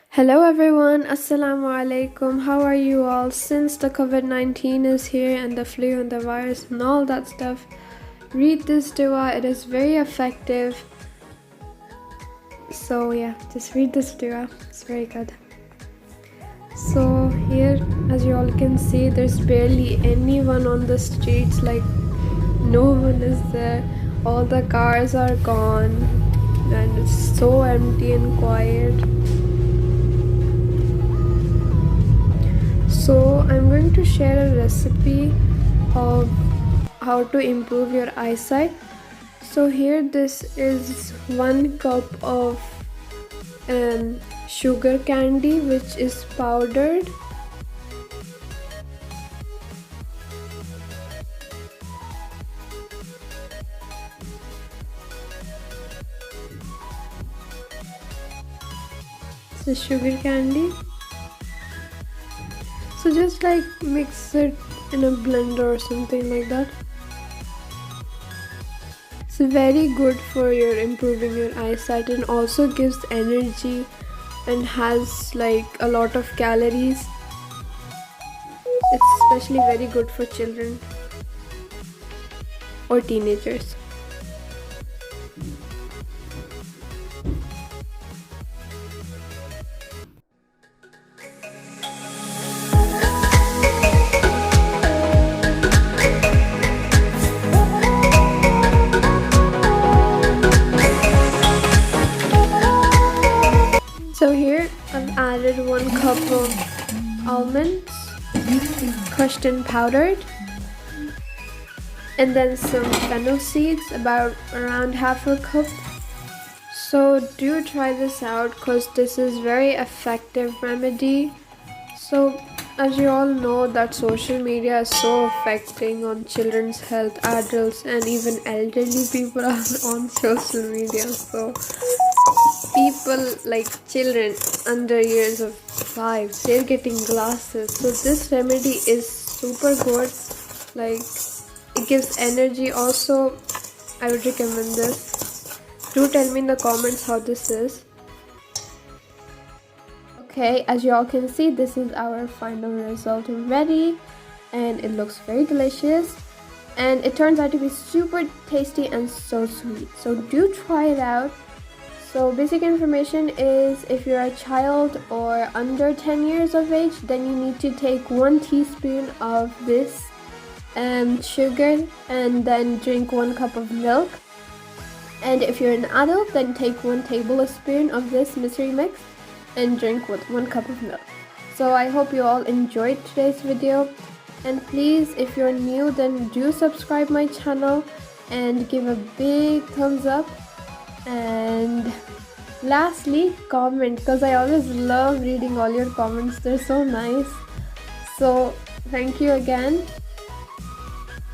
Hello everyone, Assalamu alaikum. How are you all? Since the COVID-19 is here and the flu and the virus and all that stuff, read this dua. It is very effective. So yeah, just read this dua. It's very good. So here, as you all can see, there's barely anyone on the streets. Like no one is there. All the cars are gone and it's so empty and quiet. So I'm going to share a recipe of how to improve your eyesight. So here, this is 1 cup of sugar candy which is powdered. This is sugar candy. So just like mix it in a blender or something like that. It's very good for your improving your eyesight and also gives energy and has like a lot of calories. It's especially very good for children or teenagers. So here I've added 1 cup of almonds, crushed and powdered, and then some fennel seeds, about around half a cup. So do try this out because this is very effective remedy. So as you all know that social media is so affecting on children's health, adults and even elderly people are on social media. So people like children under years of 5, they're getting glasses. So this remedy is super good. Like it gives energy. Also, I would recommend this. Do tell me in the comments how this is. Okay, as you all can see, this is our final result ready and it looks very delicious and it turns out to be super tasty and so sweet. So do try it out. So basic information is if you're a child or under 10 years of age, then you need to take 1 teaspoon of this sugar and then drink 1 cup of milk. And if you're an adult, then take 1 tablespoon of this mystery mix and drink with 1 cup of milk. So I hope you all enjoyed today's video, and please, if you're new, then do subscribe my channel and give a big thumbs up. And lastly, comment, because I always love reading all your comments. They're so nice. So thank you again.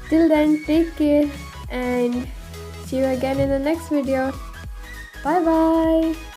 Till then, take care and see you again in the next video. Bye bye.